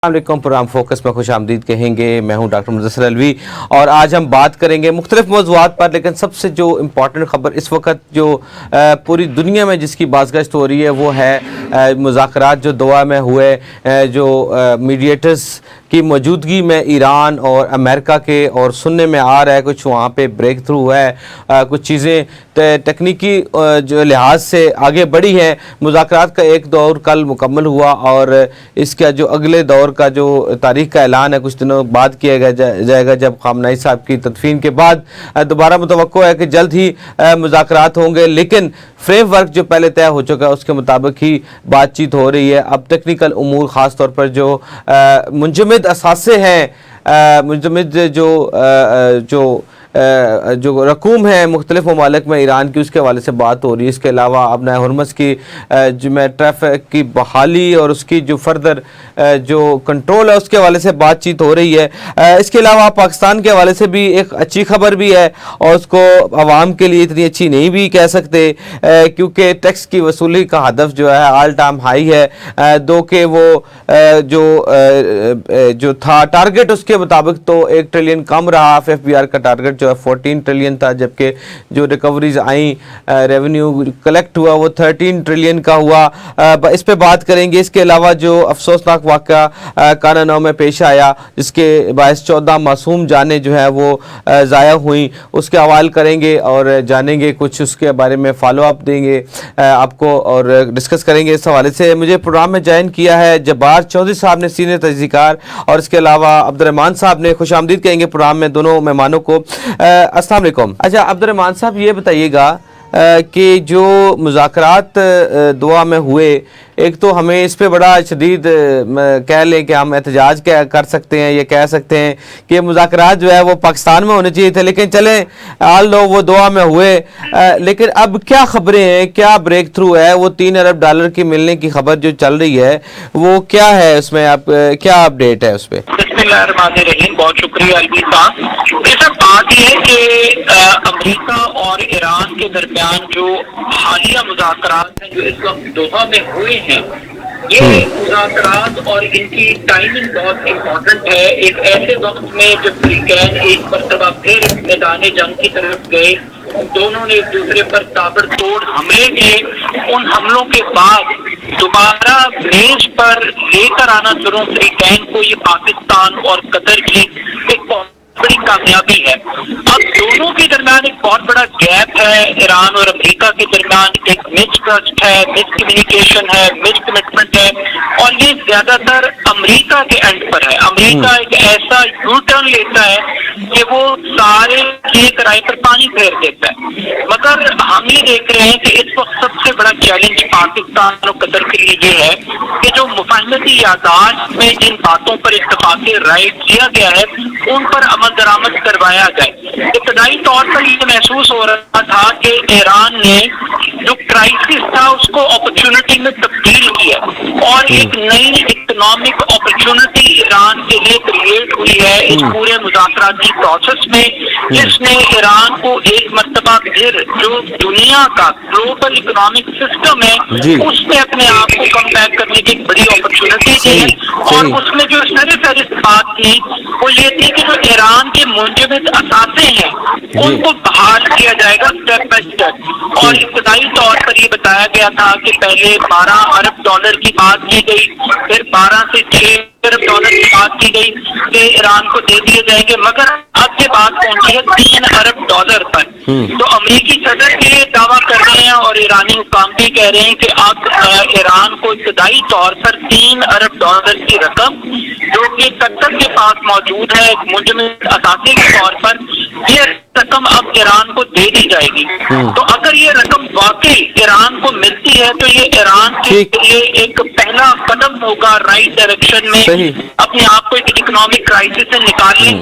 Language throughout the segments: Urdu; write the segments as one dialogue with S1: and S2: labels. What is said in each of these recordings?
S1: السلام علیکم، پروگرام فوکس میں خوش آمدید کہیں گے۔ میں ہوں ڈاکٹر مدثر الوی اور آج ہم بات کریں گے مختلف موضوعات پر، لیکن سب سے جو امپورٹنٹ خبر اس وقت جو پوری دنیا میں جس کی بازگشت ہو رہی ہے وہ ہے مذاکرات جو دوحہ میں ہوئے، جو میڈیٹرز کی موجودگی میں ایران اور امریکہ کے، اور سننے میں آ رہا ہے کچھ وہاں پہ بریک تھرو ہے، کچھ چیزیں تکنیکی جو لحاظ سے آگے بڑھی ہیں۔ مذاکرات کا ایک دور کل مکمل ہوا اور اس کا جو اگلے دور کا جو تاریخ کا اعلان ہے کچھ دنوں بعد کیا جائے گا، جب خامنہ ای صاحب کی تدفین کے بعد دوبارہ متوقع ہے کہ جلد ہی مذاکرات ہوں گے، لیکن فریم ورک جو پہلے طے ہو چکا ہے اس کے مطابق ہی بات چیت ہو رہی ہے۔ اب ٹیکنیکل امور، خاص طور پر جو منجمد اثاثے ہیں، منجمد جو رقوم ہے مختلف ممالک میں ایران کی، اس کے حوالے سے بات ہو رہی ہے۔ اس کے علاوہ ابنۂ ہرمز کی ٹریفک کی بحالی اور اس کی جو فردر جو کنٹرول ہے اس کے حوالے سے بات چیت ہو رہی ہے۔ اس کے علاوہ پاکستان کے حوالے سے بھی ایک اچھی خبر بھی ہے، اور اس کو عوام کے لیے اتنی اچھی نہیں بھی کہہ سکتے، کیونکہ ٹیکس کی وصولی کا ہدف جو ہے آل ٹائم ہائی ہے، دو کہ وہ جو تھا ٹارگٹ اس کے مطابق تو 1 ٹریلین کم رہا۔ FBR کا ٹارگٹ جو ہے 14 ٹریلین تھا، جبکہ جو ریکوریز آئیں، ریونیو کلیکٹ ہوا وہ 13 ٹریلین کا ہوا۔ اس پہ بات کریں گے۔ اس کے علاوہ جو افسوسناک واقعہ کانا 9 میں پیش آیا جس کے باعث 14 معصوم جانیں جو ہے وہ ضائع ہوئیں، اس کے حوالے کریں گے اور جانیں گے کچھ، اس کے بارے میں فالو اپ دیں گے آپ کو اور ڈسکس کریں گے۔ اس حوالے سے مجھے پروگرام میں جوائن کیا ہے جبار چودھری صاحب نے، سینئر تجزیہکار، اور اس کے علاوہ عبدالرحمان صاحب نے۔ خوش آمدید کہیں گے پروگرام میں دونوں مہمانوں کو۔ السلام علیکم۔ اچھا عبدالرحمان صاحب، یہ بتائیے گا کہ جو مذاکرات دوحہ میں ہوئے، ایک تو ہمیں اس پہ بڑا شدید کہہ لیں کہ ہم احتجاج کر سکتے ہیں، یہ کہہ سکتے ہیں کہ مذاکرات جو ہے وہ پاکستان میں ہونے چاہیے تھے، لیکن چلیں آل لو وہ دوحہ میں ہوئے، لیکن اب کیا خبریں ہیں، کیا بریک تھرو ہے؟ وہ $3 ارب کی ملنے کی خبر جو چل رہی ہے وہ کیا ہے؟ اس میں اب کیا اپڈیٹ ہے اس پہ؟
S2: بسم اللہ الرحمن الرحیم، بہت شکریہ الوی صاحب۔ یہ سب بات یہ ہے کہ امریکہ اور ایران کے درمیان جو حالیہ مذاکرات ہیں جو اس وقت دوحہ میں ہوئے ہیں، یہ مذاکرات اور ان کی ٹائمنگ بہت امپورٹنٹ ہے۔ ایک ایسے وقت میں جب فریقین ایک مرتبہ پھر میدان جنگ کی طرف گئے، دونوں نے ایک دوسرے پر تابڑ توڑ حملے کیے، ان حملوں کے بعد دوبارہ میز پر لے کر آنا دونوں فریقین کو یہ پاکستان اور قطر کی ایک بہت بڑی کامیابی ہے۔ اب دونوں کے درمیان ایک بہت بڑا گیپ ہے، ایران اور امریکہ کے درمیان ایک مس ٹرسٹ ہے، مس کمیونیکیشن ہے، مس کمٹمنٹ ہے، اور یہ زیادہ تر امریکہ کے اینڈ پر ہے۔ امریکہ ایک ایسا یو ٹرن لیتا ہے کہ وہ سارے کیے کرائے پر پانی پھیر دیتا ہے، مگر ہم یہ دیکھ رہے ہیں کہ اس وقت سب سے بڑا چیلنج پاکستان اور قطر کے لیے یہ ہے کہ جو مفاہمتی یادداشت میں جن باتوں پر اتفاق رائے کیا گیا ہے ان پر عمل درآمد کروایا جائے۔ ابتدائی طور پر یہ محسوس ہو رہا تھا کہ ایران نے جو کرائسس تھا اس کو اپرچونٹی میں تبدیل کیا اور ایک نئی اکنامک اپرچونٹی ایران کے لیے کریٹ ہوئی ہے اس پورے مذاکراتی پروسیس میں، جس نے ایران کو ایک مرتبہ پھر جو دنیا کا گلوبل اکنامک سسٹم ہے اس میں اپنے آپ کو کم بیک کرنے کی ایک بڑی اپرچونٹی دی ہے۔ اور اس میں جو فہرست بات تھی وہ یہ تھی کہ جو ایران کے منجمد اثاثے ہیں ان کو بحال کیا جائے گا اسٹیپ بائی اسٹیپ، اور ابتدائی طور پر یہ بتایا گیا تھا کہ پہلے $12 ارب کی بات کی گئی، پھر 12 سے 6 ارب کی بات کی گئی کہ ایران کو دے دیے جائیں گے، مگر اب یہ بات پہنچی ہے $3 ارب پر۔ تو امریکی صدر بھی یہ دعویٰ کر رہے ہیں اور ایرانی حکام بھی کہہ رہے ہیں کہ اب ایران کو ابتدائی طور پر $3 ارب کی رقم جو کہ قطر کے پاس موجود ہے منجمد اثاثے کے طور پر، یہ رقم اب ایران کو دے دی جائے گی۔ تو اگر یہ رقم واقعی ایران کو ملتی ہے تو یہ ایران کے لیے ایک پہلا قدم ہوگا رائٹ ڈائریکشن میں، اپنے آپ کو ایک اکنامک کرائسس سے نکالنے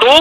S2: 2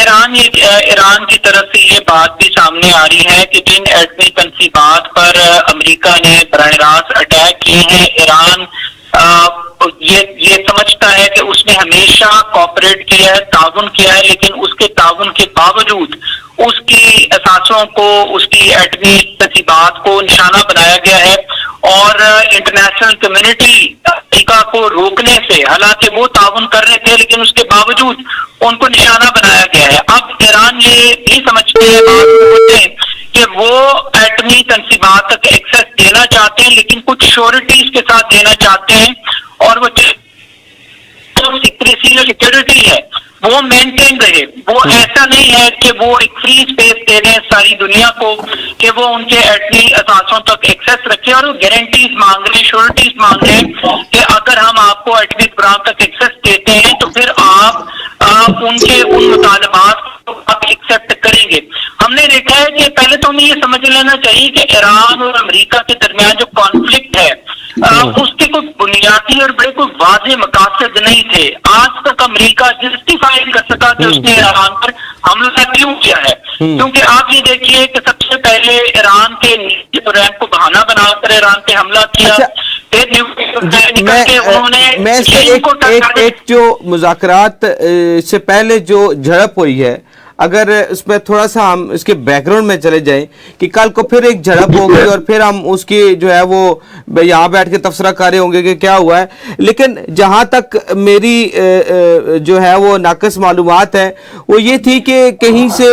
S2: ایران کی طرف سے یہ بات بھی سامنے آ رہی ہے کہ جن ایٹمی تنصیبات پر امریکہ نے براہ راست اٹیک کیے ہیں، ایران یہ سمجھتا ہے کہ اس نے ہمیشہ کوآپریٹ کیا ہے، تعاون کیا ہے، لیکن اس کے تعاون کے باوجود اس کی اثاثوں کو، اس کی ایٹمی تنصیبات کو نشانہ بنایا گیا ہے، اور انٹرنیشنل کمیونٹی امریکہ کو روکنے سے، حالانکہ وہ تعاون کر رہے تھے لیکن اس کے باوجود ان کو نشانہ بنایا گیا ہے۔ اب ایران یہ بھی سمجھتے ہیں کہ وہ ایٹمی تنصیبات تک ایکسیس دینا چاہتے ہیں، لیکن کچھ شیورٹیز کے ساتھ دینا چاہتے ہیں، اور وہ سیکورٹی ہے وہ مینٹین رہے۔ وہ ایسا نہیں ہے کہ وہ ایک فری اسپیس دے دیں ساری دنیا کو کہ وہ ان کے ایٹمی اثاثوں تک ایکسیس رکھے، اور وہ گارنٹیز مانگ رہے ہیں، شیورٹیز مانگ رہے ہیں کہ اگر ہم آپ کو ایٹمی پروگرام تک ایکسیس دیتے ہیں تو پھر آپ ان کے ان مطالبات کو آپ ایکسیپٹ کریں گے۔ ہم نے دیکھا ہے کہ پہلے تو ہمیں یہ سمجھ لینا چاہیے کہ ایران اور امریکہ کے درمیان جو کانفلکٹ ہے اس کے کوئی بنیادی اور بڑے کوئی واضح مقاصد نہیں تھے۔ آج تک امریکہ جسٹیفائی کر سکا کہ اس نے ایران پر حملہ کیوں کیا ہے، کیونکہ آپ یہ دیکھیے کہ سب سے پہلے ایران کے نیچے رینک کو بہانہ بنا کر ایران پہ حملہ کیا،
S1: میں اس میں ایک جو مذاکرات سے پہلے جو جھڑپ ہوئی ہے، اگر اس میں تھوڑا سا ہم اس کے بیک گراؤنڈ میں چلے جائیں کہ کل کو پھر ایک جھڑپ ہو گئی اور پھر ہم اس کی جو ہے وہ یہاں بیٹھ کے تبصرہ کر رہے ہوں گے کہ کیا ہوا ہے، لیکن جہاں تک میری جو ہے وہ ناقص معلومات ہے وہ یہ تھی کہ کہیں سے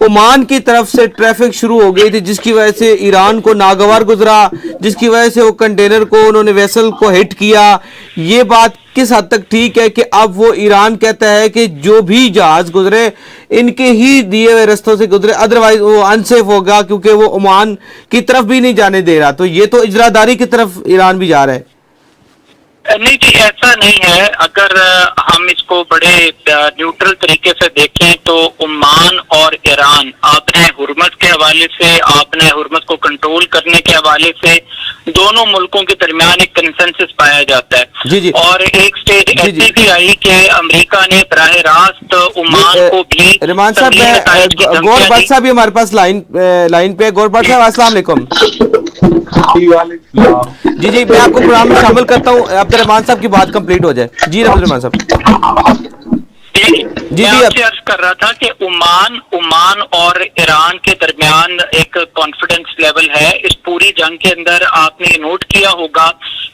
S1: عمان کی طرف سے ٹریفک شروع ہو گئی تھی جس کی وجہ سے ایران کو ناگوار گزرا، جس کی وجہ سے وہ کنٹینر کو انہوں نے ویسل کو ہٹ کیا۔ یہ بات کس حد تک ٹھیک ہے کہ اب وہ ایران کہتا ہے کہ جو بھی جہاز گزرے ان کے ہی دیے ہوئے رستوں سے گزرے، ادروائز وہ انسیف ہوگا، کیونکہ وہ عمان کی طرف بھی نہیں جانے دے رہا؟ تو یہ تو اجراداری کی طرف ایران بھی جا رہا ہے۔
S2: نہیں جی، ایسا نہیں ہے۔ اگر ہم اس کو بڑے نیوٹرل طریقے سے دیکھیں تو عمان اور ایران آبِ حرمت کے حوالے سے، آبِ حرمت کو کنٹرول کرنے کے حوالے سے دونوں ملکوں کے درمیان ایک کنسنسس پایا جاتا ہے، اور ایک سٹیج ایسی بھی آئی کہ امریکہ نے براہ راست عمان کو بھی
S1: رحمان صاحب، گور بٹ صاحب بھی ہمارے پاس لائن پہ۔ گور بٹ صاحب السلام علیکم۔ جی میں آپ کو پروگرام میں شامل کرتا ہوں، عبد الرحمان صاحب کی بات کمپلیٹ ہو جائے۔ جی عبد الرحمان صاحب
S2: میں آپ سے عرض کر رہا تھا کہ عمان اور ایران کے درمیان ایک کانفیڈنس لیول ہے۔ اس پوری جنگ کے اندر آپ نے نوٹ کیا ہوگا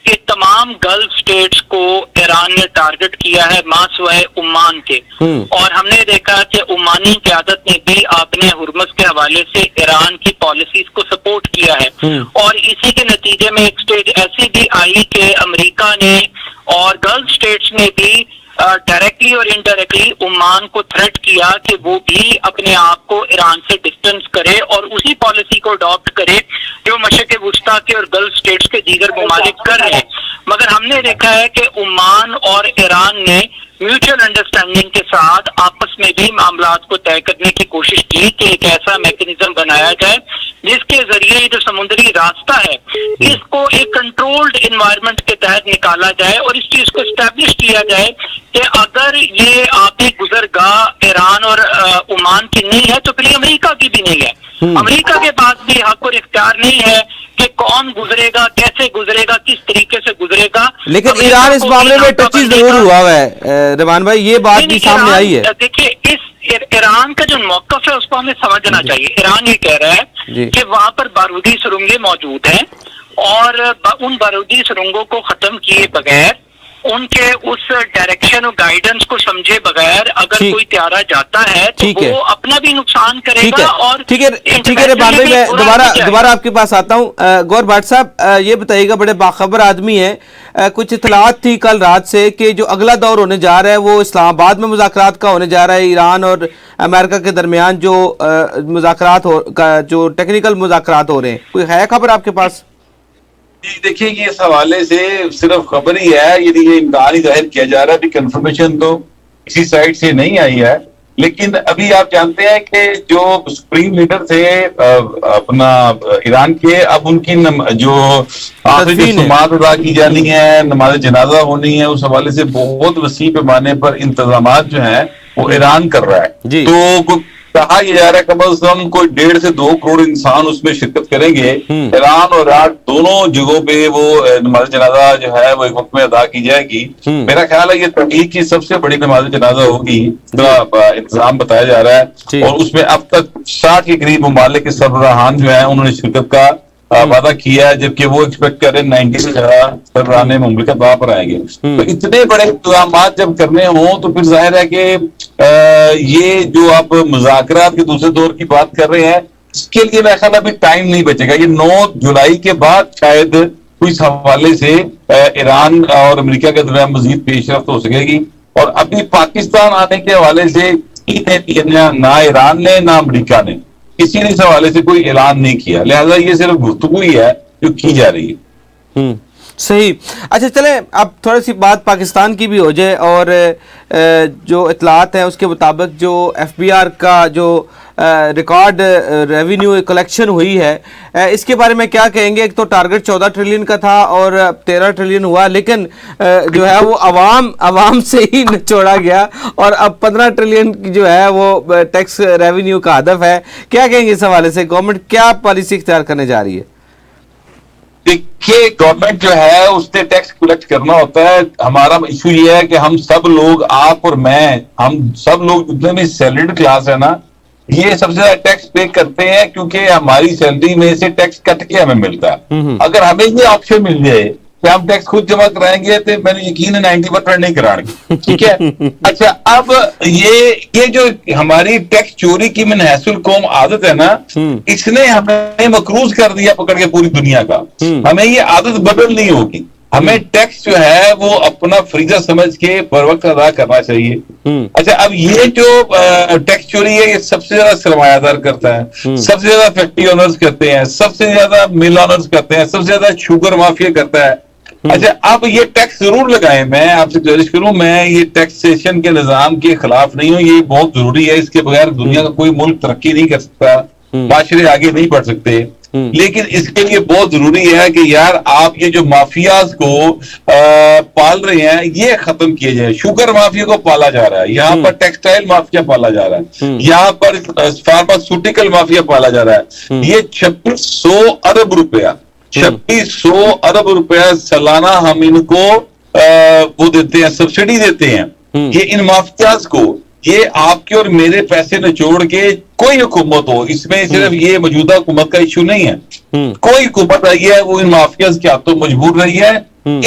S2: کہ تمام گلف سٹیٹس کو ایران نے ٹارگٹ کیا ہے ماں سوائے عمان کے، اور ہم نے دیکھا کہ عمانی قیادت نے بھی اپنے حرمت کے حوالے سے ایران کی پالیسیز کو سپورٹ کیا ہے، اور اسی کے نتیجے میں ایک سٹیج ایسی بھی آئی کہ امریکہ نے اور گلف سٹیٹس نے بھی ڈائریکٹلی اور انڈائریکٹلی عمان کو تھریٹ کیا کہ وہ بھی اپنے آپ کو ایران سے ڈسٹنس کرے اور اسی پالیسی کو اڈاپٹ کرے جو مشرق وسطیٰ کے اور گلف سٹیٹس کے دیگر ممالک کر رہے ہیں۔ مگر ہم نے دیکھا ہے کہ عمان اور ایران نے میوچل انڈرسٹینڈنگ کے ساتھ آپس میں بھی معاملات کو طے کرنے کی کوشش کی کہ ایک ایسا میکنزم بنایا جائے جس کے ذریعے جو سمندری راستہ ہے اس کو ایک کنٹرولڈ انوائرمنٹ کے تحت نکالا جائے، اور اس چیز کو اسٹیبلش کیا جائے کہ اگر یہ آبی گزرگاہ ایران اور عمان کی نہیں ہے تو پھر امریکہ کی بھی نہیں ہے۔ امریکہ کے پاس بھی حق اور اختیار نہیں ہے کہ کون گزرے گا، کیسے گزرے گا، کس طریقے سے گزرے گا۔
S1: لیکن ایران اس معاملے میں ٹچی ضرور ہوا ہے رحمان بھائی، یہ بات بھی سامنے آئی ہے۔
S2: دیکھیے ایران کا جو موقف ہے اس کو ہمیں سمجھنا چاہیے۔ ایران یہ کہہ رہا ہے کہ وہاں پر بارودی سرنگیں موجود ہیں، اور ان بارودی سرنگوں کو ختم کیے بغیر، ان کے اس ڈائریکشن اور گائیڈنس کو سمجھے بغیر اگر کوئی طیارہ جاتا ہے تو وہ اپنا بھی نقصان کرے گا۔ اور
S1: ٹھیک ہے رحمان بھائی، میں دوبارہ آپ کے پاس آتا ہوں۔ گور بٹ صاحب یہ بتائیے گا، بڑے باخبر آدمی ہیں، کچھ اطلاعات تھی کل رات سے کہ جو اگلا دور ہونے جا رہا ہے وہ اسلام آباد میں مذاکرات کا ہونے جا رہا ہے، ایران اور امریکہ کے درمیان جو مذاکرات جو ٹیکنیکل مذاکرات ہو رہے ہیں، کوئی ہے خبر آپ کے پاس؟
S3: دیکھیں یہ اس حوالے سے صرف خبر ہی ہے، یہ امکان ہی ظاہر کیا جا رہا ہے، ابھی کنفرمیشن تو کسی سائٹ سے نہیں آئی ہے، لیکن ابھی آپ جانتے ہیں کہ جو سپریم لیڈر تھے اپنا ایران کے، اب ان کی جو آخری رسومات ادا کی جانی ہے، نماز جنازہ ہونی ہے، اس حوالے سے بہت وسیع پیمانے پر انتظامات جو ہیں وہ ایران کر رہا ہے. تو کہا یہ جا رہا ہے کم از کم کوئی 1.5 سے 2 کروڑ انسان اس میں شرکت کریں گے. ایران اور عراق دونوں جگہوں پہ وہ نماز جنازہ جو ہے وہ ایک وقت میں ادا کی جائے گی. میرا خیال ہے یہ تحقیق کی سب سے بڑی نماز جنازہ ہوگی انتظام بتایا جا رہا ہے, اور اس میں اب تک 60 کے قریب ممالک کے سربراہان جو ہیں انہوں نے شرکت کا وعدہ کیا ہے, جبکہ وہ ایکسپیکٹ کر رہے ہیں 90 سے زیادہ سربراہان مملکت وہاں پر آئیں گے. تو اتنے بڑے اقدامات جب کرنے ہوں تو پھر ظاہر ہے کہ یہ جو آپ مذاکرات کے دوسرے دور کی بات کر رہے ہیں اس کے لیے میرا خیال ابھی ٹائم نہیں بچے گا. یہ 9 جولائی کے بعد شاید کوئی اس حوالے سے ایران اور امریکہ کے درمیان مزید پیش رفت ہو سکے گی. اور ابھی پاکستان آنے کے حوالے سے نہ ایران نے نہ امریکہ نے کسی نے اس حوالے سے کوئی اعلان نہیں کیا, لہذا یہ صرف گفتگو ہی ہے جو کی جا رہی ہے.
S1: صحیح. اچھا چلیں اب تھوڑی سی بات پاکستان کی بھی ہو جائے, اور جو اطلاعات ہیں اس کے مطابق جو ایف بی آر کا جو ریکارڈ ریونیو کلیکشن ہوئی ہے اس کے بارے میں کیا کہیں گے؟ ایک تو ٹارگٹ 14 ٹریلین کا تھا اور 13 ٹریلین ہوا, لیکن جو ہے وہ عوام سے ہی نچوڑا گیا اور اب 15 ٹریلین جو ہے وہ ٹیکس ریونیو کا ہدف ہے. کیا کہیں گے اس حوالے سے؟ گورنمنٹ کیا پالیسی اختیار کرنے جا رہی ہے؟
S3: دیکھیے گورنمنٹ جو ہے اس نے ٹیکس کلیکٹ کرنا ہوتا ہے. ہمارا ایشو یہ ہے کہ ہم سب لوگ, آپ اور میں, ہم سب لوگ جتنے بھی سیلریڈ کلاس ہے نا, یہ سب سے زیادہ ٹیکس پے کرتے ہیں کیونکہ ہماری سیلری میں سے ٹیکس کٹ کے ہمیں ملتا ہے. اگر ہمیں یہ آپشن مل جائے کہ ہم ٹیکس خود جمع کرائیں گے تو میں نے یقین 90% نہیں کرائیں گے, ٹھیک ہے. اچھا اب یہ جو ہماری ٹیکس چوری کی من حیث القوم عادت ہے نا, اس نے ہمیں مقروض کر دیا پکڑ کے پوری دنیا کا. ہمیں یہ عادت بدلنی ہوگی. ہمیں ٹیکس جو ہے وہ اپنا فریضہ سمجھ کے بر وقت ادا کرنا چاہیے. اچھا اب یہ جو ٹیکس چوری ہے یہ سب سے زیادہ سرمایہ دار کرتا ہے, سب سے زیادہ فیکٹری اونرز کرتے ہیں, سب سے زیادہ مل اونرز کرتے ہیں, سب سے زیادہ شوگر مافیا کرتا ہے. اچھا اب یہ ٹیکس ضرور لگائیں, میں آپ سے گزارش کروں, میں یہ ٹیکسیشن کے نظام کے خلاف نہیں ہوں, یہ بہت ضروری ہے. اس کے بغیر دنیا کا کوئی ملک ترقی نہیں کر سکتا, معاشرے آگے نہیں بڑھ سکتے. لیکن اس کے لیے بہت ضروری ہے کہ یار آپ یہ جو مافیاز کو پال رہے ہیں یہ ختم کیے جائے. شوگر مافیا کو پالا جا رہا ہے, یہاں پر ٹیکسٹائل مافیا پالا جا رہا ہے, یہاں پر فارماسیوٹیکل مافیا پالا جا رہا ہے. یہ 2600 ارب روپیہ 2600 ارب روپیہ سالانہ ہم ان کو وہ دیتے ہیں, سبسڈی دیتے ہیں. یہ ان مافیاز کو, یہ آپ کے اور میرے پیسے نچوڑ کے کوئی حکومت ہو, اس میں صرف یہ موجودہ حکومت کا ایشو نہیں ہے, کوئی حکومت رہی ہے وہ ان مافیاز کے ہاتھوں مجبور رہی ہے.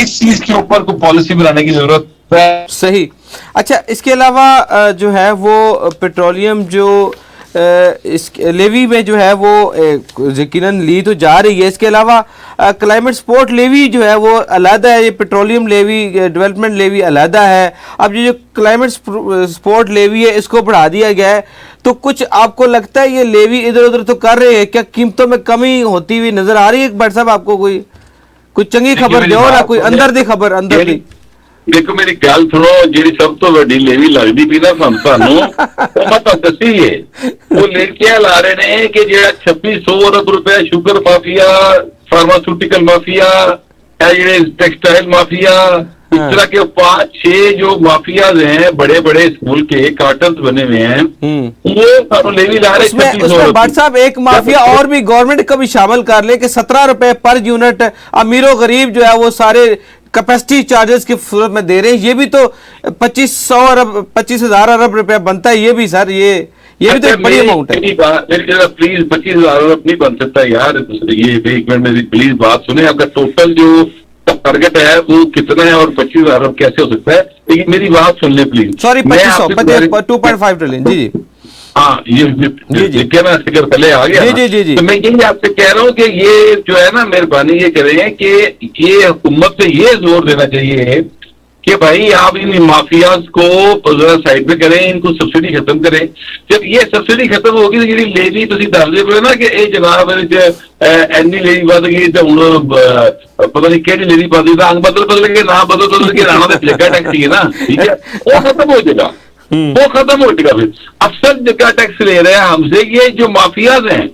S3: اس چیز کے اوپر کوئی پالیسی بنانے کی ضرورت ہے.
S1: صحیح. اچھا اس کے علاوہ جو ہے وہ پیٹرولیم جو اس لیوی میں جو ہے وہ یقیناً لی تو جا رہی ہے, اس کے علاوہ کلائمیٹ سپورٹ لیوی جو ہے وہ علیحدہ ہے, یہ پیٹرولیم لیوی ڈیولپمنٹ لیوی علیحدہ ہے. اب یہ جو کلائمیٹ سپورٹ لیوی ہے اس کو بڑھا دیا گیا ہے, تو کچھ آپ کو لگتا ہے یہ لیوی ادھر ادھر تو کر رہے ہیں, کیا قیمتوں میں کمی ہوتی ہوئی نظر آ رہی ہے بٹ صاحب آپ کو؟ کوئی چنگی خبر دیو نا, کوئی اندر دی خبر اندر دی.
S3: دیکھو میری گل سنو, جی سب تو وڈی لیوی لگتی پی نا سانو دسی ہے, وہ لڑکیاں لا رہے ہیں کہ جہاں 2600 ارب روپیہ sugar mafia, pharmaceutical mafia, textile mafia, اس طرح کے 5-6 جو مافیاز ہیں بڑے بڑے اسکول کے کارٹنز بنے ہوئے ہیں, وہ سانو لیوی لا رہے ہیں.
S1: اس میں بٹ صاحب ایک مافیا اور بھی گورنمنٹ کا بھی شامل کر لے کہ 17 روپے پر یونٹ امیر و غریب جو ہے وہ سارے کیپیسٹی چارجز کی صورت میں دے رہے ہیں. یہ بھی تو 25,000 ارب روپے بنتا ہے. یہ بھی سر یہ بھی تو ایک بڑی اماؤنٹ ہے.
S3: پلیز 25,000 ارب نہیں بن سکتا یار, یہ ایک منٹ میری پلیز بات سنیں. آپ کا ٹوٹل جو ٹارگٹ ہے وہ کتنا ہے اور 25,000 ارب کیسے ہو سکتا ہے؟ لیکن میری بات سن لیں پلیز.
S1: Sorry 2.5 trillion. جی جی
S3: ہاں یہ کہنا فکر پہلے آ گیا. تو میں یہی آپ سے کہہ رہا ہوں کہ یہ جو ہے نا مہربانی یہ کریں کہ یہ حکومت سے یہ زور دینا چاہیے کہ بھائی آپ ان مافیاز کو ذرا سائڈ پہ کریں, ان کو سبسڈی ختم کریں. جب یہ سبسڈی ختم ہوگی تو جی لیوی تھی دس دے پڑے نا کہ یہ جناب اینی لیوی بد گئی تو ہوں پتہ نہیں کہڑی لیوی بد گئی, رنگ بدل کے نام بدل کے رانا تو جگہ ٹیکس ہے نا, ٹھیک ہے, وہ ختم ہو جائے گا, وہ ختم ہو جائے گا. پھر اکثر جگہ ٹیکس لے رہے ہیں ہم سے, یہ جو مافیاز ہیں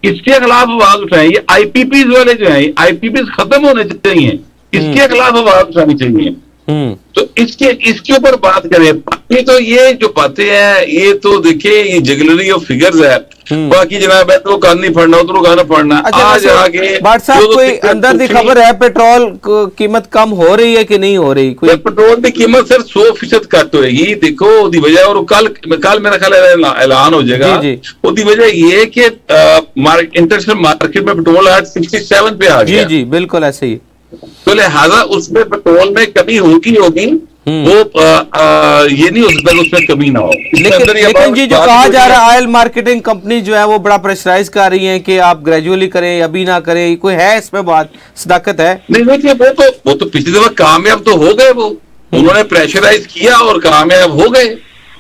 S3: اس کے خلاف آواز اٹھائیں. یہ IPPs والے جو ہیں, IPPs ختم ہونے چاہیے, اس کے خلاف آواز اٹھانی چاہیے. تو اس کے اوپر بات کریں. باقی تو یہ جو باتیں ہیں یہ تو دیکھیں یہ جگلری آف فگرز ہے. باقی جناب ہے تو کان نہیں پڑھنا ادھر کان پڑھنا. آج آگے
S1: بٹ صاحب کوئی اندر دی خبر ہے پیٹرول قیمت کم ہو رہی ہے کہ نہیں ہو رہی؟ کوئی
S3: پیٹرول کی قیمت سر 100% کٹ ہوئے گی. دیکھو دی وجہ اور کل میرا خیال اعلان ہو جائے گا. وہ دی وجہ یہ کہ انٹرنیشنل مارکیٹ میں پیٹرول آج 67 پہ آ گیا.
S1: جی بالکل ایسے ہی.
S3: تو لہٰذا اس میں پیٹرول میں کمی ہوگی وہ یہ نہیں ہو سکتا کہ اس میں کمی نہ ہو.
S1: لیکن جی جو کہا جا رہا ہے آئل مارکیٹنگ کمپنی جو ہے وہ بڑا پریشرائز کر رہی ہیں کہ آپ گریجولی کریں ابھی نہ کریں. کوئی ہے اس میں بات صداقت ہے؟
S3: نہیں وہ تو پچھلی دفعہ کامیاب تو ہو گئے. وہ انہوں نے پریشرائز کیا اور کامیاب ہو گئے.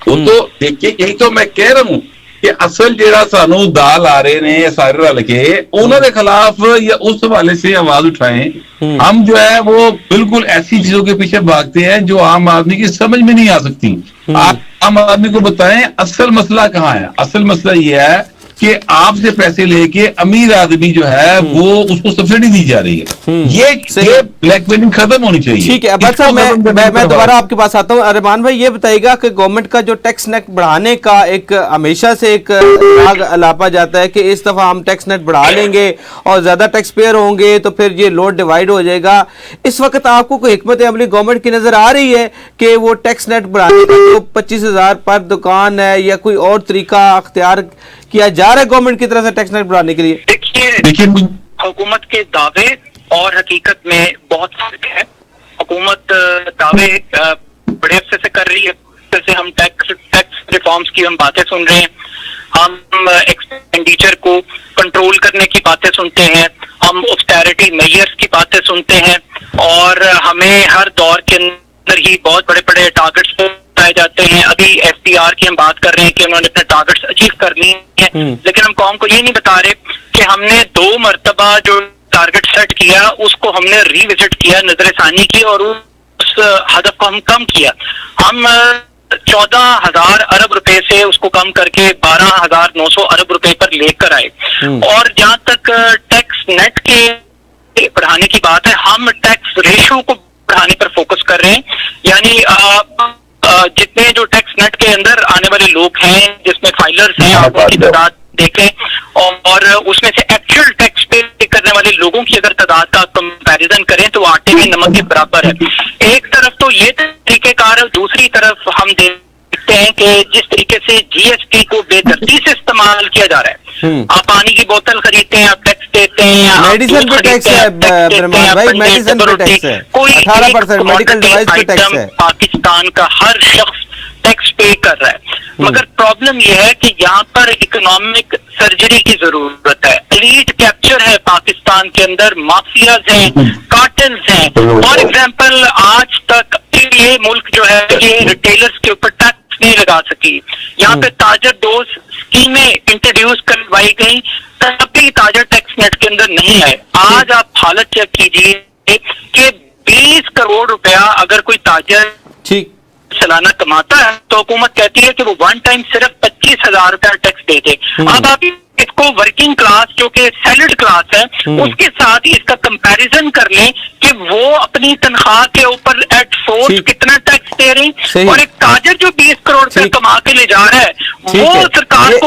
S3: وہ تو دیکھیے یہی تو میں کہہ رہا ہوں کہ اصل جیڑا سانو دال آ رہے نے سارے رل کے انہوں نے خلاف یا اس حوالے سے آواز اٹھائیں. ہم جو ہے وہ بالکل ایسی چیزوں کے پیچھے بھاگتے ہیں جو عام آدمی کی سمجھ میں نہیں آ سکتی. آپ عام آدمی کو بتائیں اصل مسئلہ کہاں ہے. اصل مسئلہ یہ ہے کہ آپ سے پیسے لے کے امیر آدمی جو ہے وہ اس کو سبسڈی دی جا رہی ہے. یہ بلیک میلنگ ختم ہونی چاہیے.
S1: ٹھیک ہے بٹ صاحب میں دوبارہ آپ کے پاس آتا ہوں. ارمان بھائی یہ بتائیے گا کہ گورنمنٹ کا جو ٹیکس نیٹ بڑھانے کا ایک ہمیشہ سے ایک راگ الاپا جاتا ہے کہ اس دفعہ ہم ٹیکس نیٹ بڑھا لیں گے اور زیادہ ٹیکس پیئر ہوں گے تو پھر یہ لوڈ ڈیوائیڈ ہو جائے گا. اس وقت آپ کو کوئی حکمت عملی گورنمنٹ کی نظر آ رہی ہے کہ وہ ٹیکس نیٹ بڑھانے کا جو 25,000 پر دکان ہے یا کوئی اور طریقہ اختیار کیا جا رہا ہے گورنمنٹ کی طرف سے ٹیکس نیٹ بڑھانے کے لیے؟
S2: دیکھیے حکومت کے دعوے اور حقیقت میں بہت فرق ہے. حکومت دعوے بڑے عرصے سے کر رہی ہے. جیسے ہم ٹیکس ریفارمز کی ہم باتیں سن رہے ہیں. ہم ایکسپینڈیچر کو کنٹرول کرنے کی باتیں سنتے ہیں. ہم آسٹیرٹی میئرز کی باتیں سنتے ہیں اور ہمیں ہر دور کے اندر ہی بہت بڑے بڑے ٹارگٹس بتائے جاتے ہیں. ابھی ایف پی آر کی ہم بات کر رہے ہیں کہ انہوں نے اپنے ٹارگٹس اچیو کرنی ہے. لیکن ہم قوم کو یہ نہیں بتا رہے کہ ہم نے 2 مرتبہ جو ٹارگٹ سیٹ کیا اس کو ہم نے ری وزٹ کیا, نظر ثانی کی اور اس ہدف کو ہم کم کیا. ہم 14,000 ارب روپے سے اس کو کم کر کے 12,900 ارب روپے پر لے کر آئے. اور جہاں تک ٹیکس نیٹ کے بڑھانے کی بات ہے ہم ٹیکس ریشو کو بڑھانے پر فوکس کر رہے ہیں. یعنی جتنے جو ٹیکس نیٹ کے اندر آنے والے لوگ ہیں جس میں فائلرز ہیں آپ ان کی تعداد دیکھیں اور اس میں سے ایکچوئل ٹیکس پے کرنے والے لوگوں کی اگر تعداد کا کمپیریزن کریں تو آٹے میں نمک کے برابر ہے. ایک طرف تو یہ طریقہ کار ہے, دوسری طرف ہم دیکھتے ہیں کہ جس طریقے سے جی ایس ٹی کو بے دردی سے استعمال کیا جا رہا ہے. آپ پانی کی بوتل خریدتے ہیں آپ ٹیکس دیتے ہیں,
S1: میڈیسن پہ ٹیکس ہے برمان بھائی, میڈیسن پہ ٹیکس ہے 18%, میڈیکل ڈیوائس پہ ٹیکس ہے.
S2: پاکستان کا ہر شخص ٹیکس پے کر رہا ہے. مگر پرابلم یہ ہے کہ یہاں پر اکنامک سرجری کی ضرورت ہے. ایلیٹ کیپچر ہے پاکستان کے اندر, مافیاز ہیں, کارٹلز ہیں. فار ایگزامپل آج تک یہ ملک جو ہے یہ ریٹیلرز کے اوپر ٹیکس نہیں لگا سکی. یہاں پہ تاجر دوست اسکیمیں انٹروڈیوس کروائی گئی تب بھی تاجر ٹیکس نیٹ کے اندر نہیں آئے. آج آپ حالت چیک کیجیے کہ 20 کروڑ روپیہ اگر کوئی تاجر سالانہ کماتا ہے تو حکومت کہتی ہے کہ وہ ون ٹائم صرف 25,000 روپیہ ٹیکس دے دے. اب آپ اس کو ورکنگ کلاس جو کہ سیلڈ کلاس ہے اس کے ساتھ اس کا کمپیریزن کر لیں کہ وہ اپنی تنخواہ کے اوپر ایٹ فورس کتنا ٹیکس دے رہے ہیں اور ایک تاجر جو 20 کروڑ روپے کما کے لے جا رہا ہے وہ سرکار کو